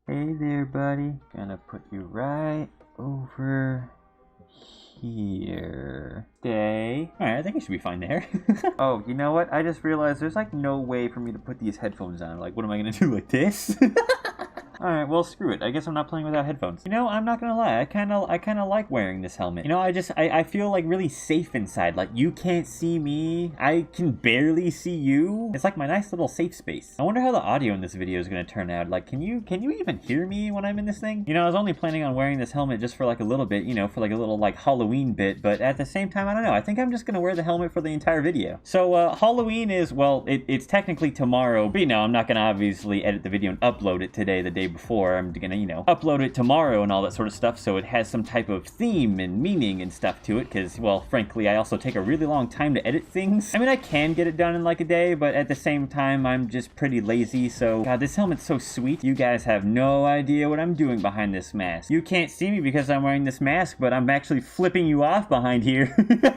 Hey there, buddy. Gonna put you right over here. Stay. Alright, I think I should be fine there. Oh, you know what? I just realized there's like no way for me to put these headphones on. Like, what am I gonna do, like this? Alright, well, screw it. I guess I'm not playing without headphones. You know, I'm not gonna lie. I kinda like wearing this helmet. You know, I feel like really safe inside. Like, you can't see me. I can barely see you. It's like my nice little safe space. I wonder how the audio in this video is gonna turn out. Like, can you even hear me when I'm in this thing? You know, I was only planning on wearing this helmet just for like a little bit, you know, for like a little like Halloween bit, but at the same time, I don't know. I think I'm just gonna wear the helmet for the entire video. So, Halloween is, well, it's technically tomorrow, but you know, I'm not gonna obviously edit the video and upload it today, the day before. I'm gonna, you know, upload it tomorrow and all that sort of stuff, so it has some type of theme and meaning and stuff to it, because, well, frankly, I also take a really long time to edit things. I mean, I can get it done in like a day, but at the same time, I'm just pretty lazy, so, God, this helmet's so sweet. You guys have no idea what I'm doing behind this mask. You can't see me because I'm wearing this mask, but I'm actually flipping you off behind here.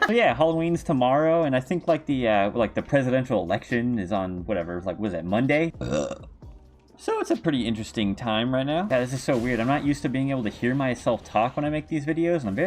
So yeah, Halloween's tomorrow, and I think like the presidential election is on, whatever, like, was that Monday? Ugh. So it's a pretty interesting time right now. Yeah, this is so weird. I'm not used to being able to hear myself talk when I make these videos, and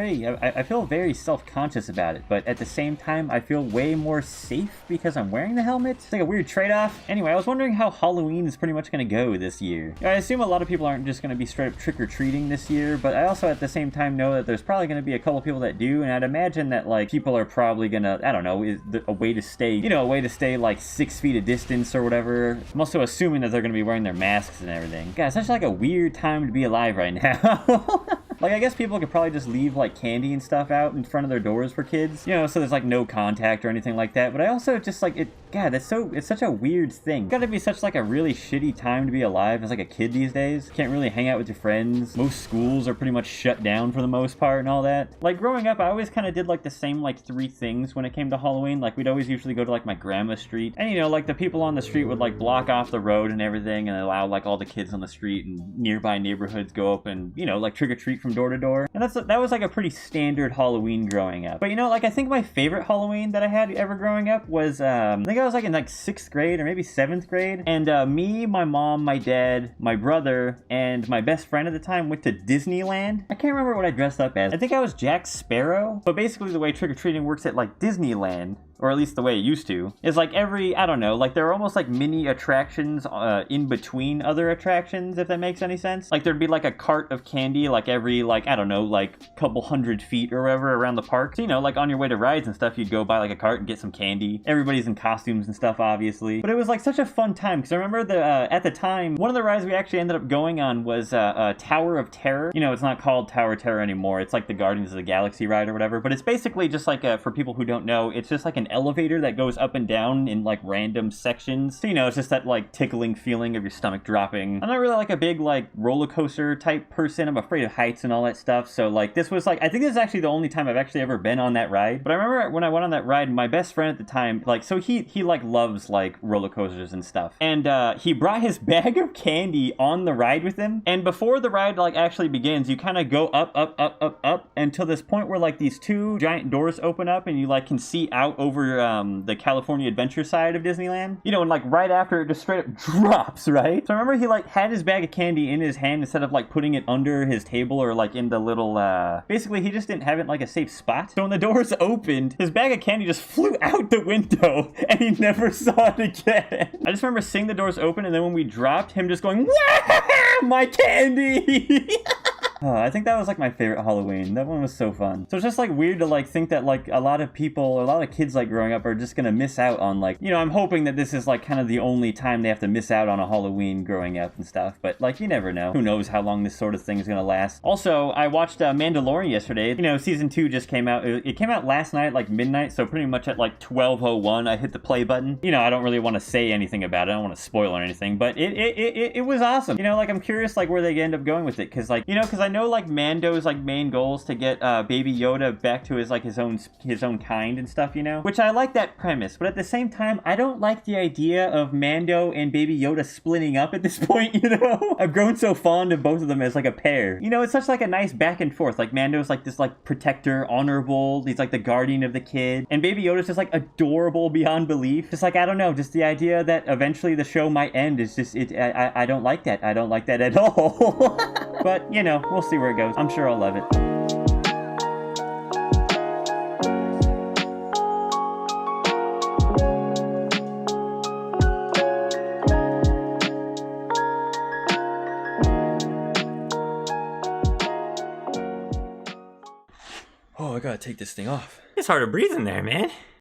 I feel very self-conscious about it, but at the same time, I feel way more safe because I'm wearing the helmet. It's like a weird trade-off. Anyway, I was wondering how Halloween is pretty much gonna go this year. I assume a lot of people aren't just gonna be straight up trick-or-treating this year, but I also at the same time know that there's probably gonna be a couple people that do, and I'd imagine that, like, people are probably gonna, I don't know, a way to stay, you know, a way to stay, like, 6 feet of distance or whatever. I'm also assuming that they're gonna be wearing their masks and everything. God, it's such like a weird time to be alive right now. Like, I guess people could probably just leave, like, candy and stuff out in front of their doors for kids, you know, so there's, like, no contact or anything like that, but I also just, like, God, it's such a weird thing. It's gotta be such, like, a really shitty time to be alive as, like, a kid these days. Can't really hang out with your friends. Most schools are pretty much shut down for the most part and all that. Like, growing up, I always kind of did, like, the same, like, 3 things when it came to Halloween. Like, we'd always usually go to, like, my grandma's street, and, you know, like, the people on the street would, like, block off the road and everything and allow, like, all the kids on the street and nearby neighborhoods go up and, you know, like, trick-or-treat from door to door. And that was, like, a pretty standard Halloween growing up. But, you know, like, I think my favorite Halloween that I had ever growing up was, I think I was, like, in, like, 6th grade or maybe 7th grade. And, me, my mom, my dad, my brother, and my best friend at the time went to Disneyland. I can't remember what I dressed up as. I think I was Jack Sparrow. But basically the way trick-or-treating works at, like, Disneyland, or at least the way it used to, is like I don't know, like there are almost like mini attractions in between other attractions, if that makes any sense. Like there'd be like a cart of candy like every, like, I don't know, like couple hundred feet or whatever around the park. So, you know, like on your way to rides and stuff, you'd go buy like a cart and get some candy. Everybody's in costumes and stuff, obviously. But it was like such a fun time, because I remember at the time, one of the rides we actually ended up going on was Tower of Terror. You know, it's not called Tower of Terror anymore. It's like the Guardians of the Galaxy ride or whatever. But it's basically just like, for people who don't know, it's just like an elevator that goes up and down in like random sections. So, you know, it's just that like tickling feeling of your stomach dropping. I'm not really like a big like roller coaster type person. I'm afraid of heights and all that stuff. So like this was like, I think this is actually the only time I've actually ever been on that ride. But I remember when I went on that ride, my best friend at the time, like, so he like loves like roller coasters and stuff. And he brought his bag of candy on the ride with him. And before the ride like actually begins, you kind of go up until this point where like these 2 giant doors open up and you like can see out over the California Adventure side of Disneyland. You know, and like right after it just straight up drops, right? So I remember he like had his bag of candy in his hand instead of like putting it under his table or like in the little, basically he just didn't have it in like a safe spot. So when the doors opened, his bag of candy just flew out the window and he never saw it again. I just remember seeing the doors open, and then when we dropped, him just going, "Wah! My candy!" I think that was like my favorite Halloween. That one was so fun. So it's just like weird to like think that like a lot of people, or a lot of kids like growing up are just gonna miss out on like, you know, I'm hoping that this is like kind of the only time they have to miss out on a Halloween growing up and stuff. But like, you never know. Who knows how long this sort of thing is gonna last. Also, I watched Mandalorian yesterday. You know, season 2 just came out. It came out last night at like midnight. So pretty much at like 12:01, I hit the play button. You know, I don't really want to say anything about it. I don't want to spoil or anything, but it was awesome. You know, like I'm curious like where they end up going with it. Cause like, you know, cause I know like Mando's like main goal is to get Baby Yoda back to his like his own kind and stuff, you know, which I like that premise, but at the same time I don't like the idea of Mando and Baby Yoda splitting up at this point, you know. I've grown so fond of both of them as like a pair, you know. It's such like a nice back and forth. Like Mando's like this like protector, honorable, he's like the guardian of the kid, and Baby Yoda's just like adorable beyond belief. Just like, I don't know, just the idea that eventually the show might end is just I don't like that. I don't like that at all. But you know, we'll see where it goes. I'm sure I'll love it. Oh, I gotta take this thing off. It's hard to breathe in there, man.